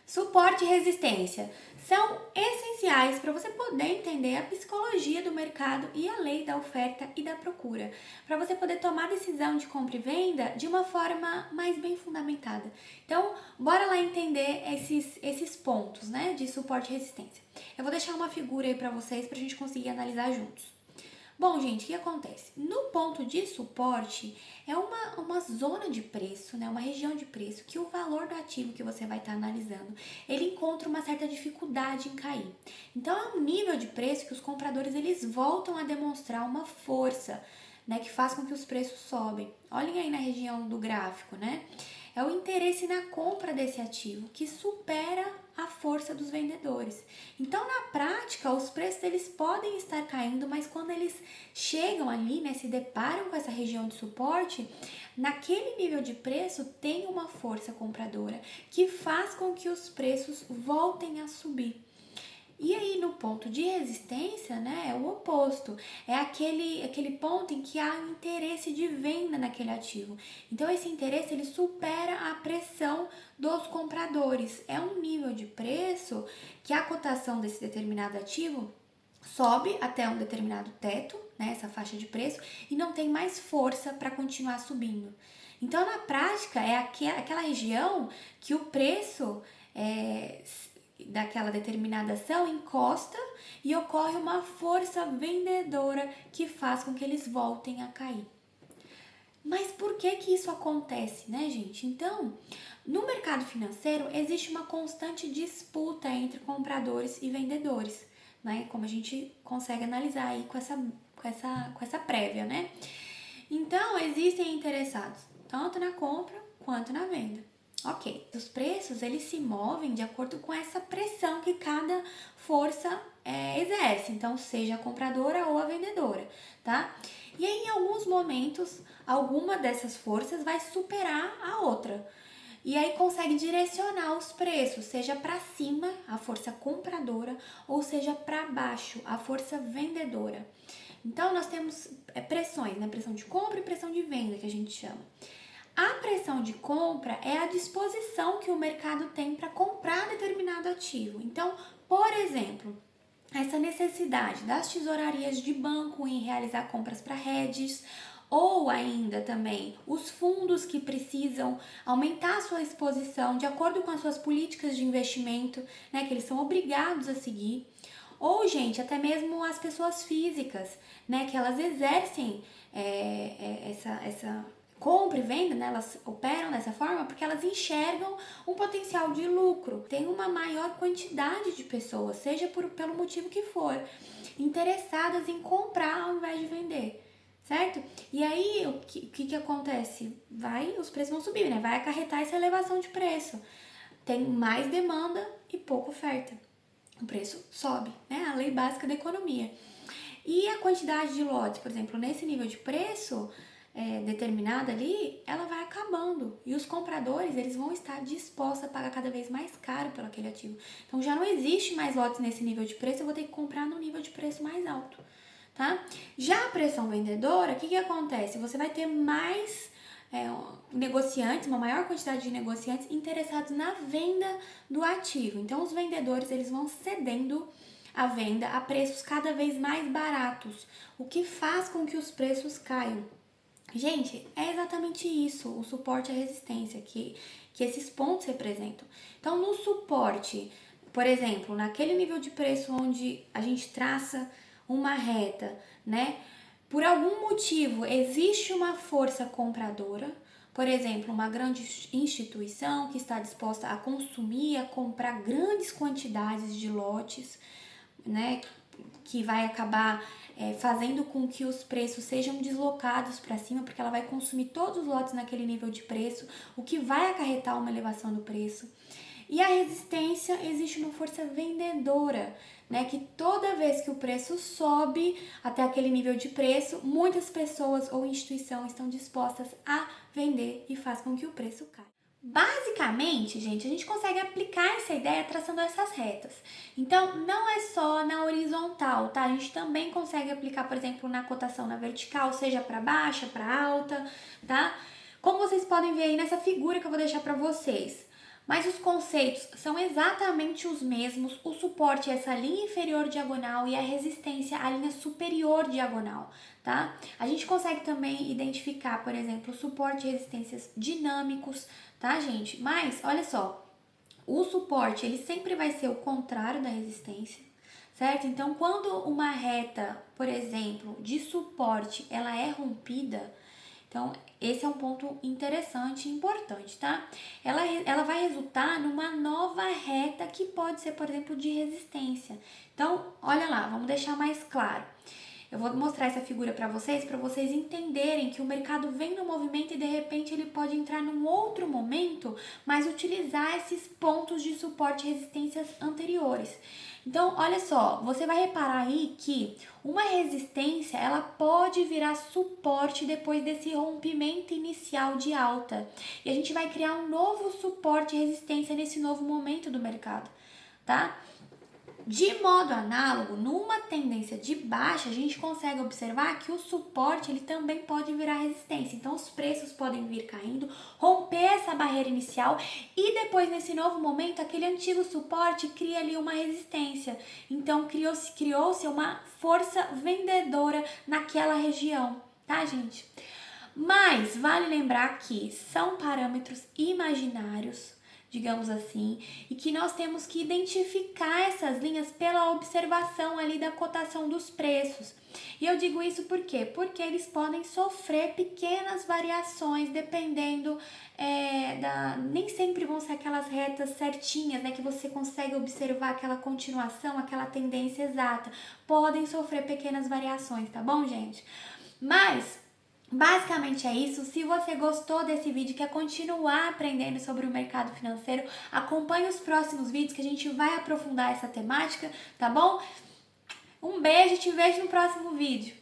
Suporte e resistência são essenciais para você poder entender a psicologia do mercado e a lei da oferta e da procura, para você poder tomar decisão de compra e venda de uma forma mais bem fundamentada. Então, bora lá entender esses pontos, né, de suporte e resistência. Eu vou deixar uma figura aí para vocês para a gente conseguir analisar juntos. Bom, gente, o que acontece? No ponto de suporte, é uma zona de preço, né? Uma região de preço que o valor do ativo que você vai estar analisando, ele encontra uma certa dificuldade em cair. Então, é um nível de preço que os compradores, eles voltam a demonstrar uma força, né? Que faz com que os preços sobem. Olhem aí na região do gráfico, né? É o interesse na compra desse ativo que supera a força dos vendedores. Então, na prática, os preços eles podem estar caindo, mas quando eles chegam ali, né, se deparam com essa região de suporte, naquele nível de preço tem uma força compradora que faz com que os preços voltem a subir. E aí, no ponto de resistência, né, é o oposto. É aquele ponto em que há um interesse de venda naquele ativo. Então, esse interesse, ele supera a pressão dos compradores. É um nível de preço que a cotação desse determinado ativo sobe até um determinado teto, né, essa faixa de preço, e não tem mais força para continuar subindo. Então, na prática, é aquela região que o preço daquela determinada ação encosta e ocorre uma força vendedora que faz com que eles voltem a cair. Mas por que isso acontece, né, gente? Então, no mercado financeiro existe uma constante disputa entre compradores e vendedores, né? Como a gente consegue analisar aí com essa prévia, né? Então, existem interessados tanto na compra quanto na venda. Ok, os preços eles se movem de acordo com essa pressão que cada força exerce, então seja a compradora ou a vendedora, tá? E aí, em alguns momentos, alguma dessas forças vai superar a outra. E aí consegue direcionar os preços, seja para cima, a força compradora, ou seja para baixo, a força vendedora. Então, nós temos pressões, né? Pressão de compra e pressão de venda, que a gente chama. A pressão de compra é a disposição que o mercado tem para comprar determinado ativo. Então, por exemplo, essa necessidade das tesourarias de banco em realizar compras para hedges, ou ainda também os fundos que precisam aumentar a sua exposição de acordo com as suas políticas de investimento, né, que eles são obrigados a seguir. Ou, gente, até mesmo as pessoas físicas, né, que elas exercem essa compra e venda, né, elas operam dessa forma porque elas enxergam um potencial de lucro. Tem uma maior quantidade de pessoas, seja pelo motivo que for, interessadas em comprar ao invés de vender. Certo? E aí, o que acontece? Os preços vão subir, né? Vai acarretar essa elevação de preço. Tem mais demanda e pouca oferta. O preço sobe, né? A lei básica da economia. E a quantidade de lotes, por exemplo, nesse nível de preço determinada ali, ela vai acabando. E os compradores, eles vão estar dispostos a pagar cada vez mais caro pelo aquele ativo. Então, já não existe mais lotes nesse nível de preço, eu vou ter que comprar no nível de preço mais alto. Tá? Já a pressão vendedora, o que acontece? Você vai ter mais negociantes, uma maior quantidade de negociantes interessados na venda do ativo. Então, os vendedores eles vão cedendo a venda a preços cada vez mais baratos, o que faz com que os preços caiam. Gente, é exatamente isso, o suporte e a resistência que esses pontos representam. Então, no suporte, por exemplo, naquele nível de preço onde a gente traça uma reta, né? Por algum motivo existe uma força compradora, por exemplo, uma grande instituição que está disposta a consumir, a comprar grandes quantidades de lotes, né? Que vai acabar fazendo com que os preços sejam deslocados para cima, porque ela vai consumir todos os lotes naquele nível de preço, o que vai acarretar uma elevação do preço. E a resistência, existe uma força vendedora, né? Que toda vez que o preço sobe até aquele nível de preço, muitas pessoas ou instituições estão dispostas a vender e faz com que o preço caia. Basicamente, gente, a gente consegue aplicar essa ideia traçando essas retas. Então, não é só na horizontal, tá? A gente também consegue aplicar, por exemplo, na cotação na vertical, seja para baixa, para alta, tá? Como vocês podem ver aí nessa figura que eu vou deixar para vocês. Mas os conceitos são exatamente os mesmos. O suporte é essa linha inferior diagonal e a resistência a linha superior diagonal, tá? A gente consegue também identificar, por exemplo, suporte e resistências dinâmicos, tá, gente? Mas olha só, o suporte ele sempre vai ser o contrário da resistência, certo? Então, quando uma reta, por exemplo, de suporte, ela é rompida, então, esse é um ponto interessante e importante, tá? Ela vai resultar numa nova reta que pode ser, por exemplo, de resistência. Então, olha lá, vamos deixar mais claro. Eu vou mostrar essa figura para vocês entenderem que o mercado vem no movimento e de repente ele pode entrar num outro momento, mas utilizar esses pontos de suporte e resistências anteriores. Então, olha só, você vai reparar aí que uma resistência, ela pode virar suporte depois desse rompimento inicial de alta. E a gente vai criar um novo suporte e resistência nesse novo momento do mercado, tá? De modo análogo, numa tendência de baixa, a gente consegue observar que o suporte ele também pode virar resistência. Então, os preços podem vir caindo, romper essa barreira inicial e depois, nesse novo momento, aquele antigo suporte cria ali uma resistência. Então, criou-se uma força vendedora naquela região, tá, gente? Mas vale lembrar que são parâmetros imaginários, digamos assim, e que nós temos que identificar essas linhas pela observação ali da cotação dos preços. E eu digo isso por quê? Porque eles podem sofrer pequenas variações dependendo nem sempre vão ser aquelas retas certinhas, né? Que você consegue observar aquela continuação, aquela tendência exata. Podem sofrer pequenas variações, tá bom, gente? Mas basicamente é isso. Se você gostou desse vídeo e quer continuar aprendendo sobre o mercado financeiro, acompanhe os próximos vídeos que a gente vai aprofundar essa temática, tá bom? Um beijo e te vejo no próximo vídeo.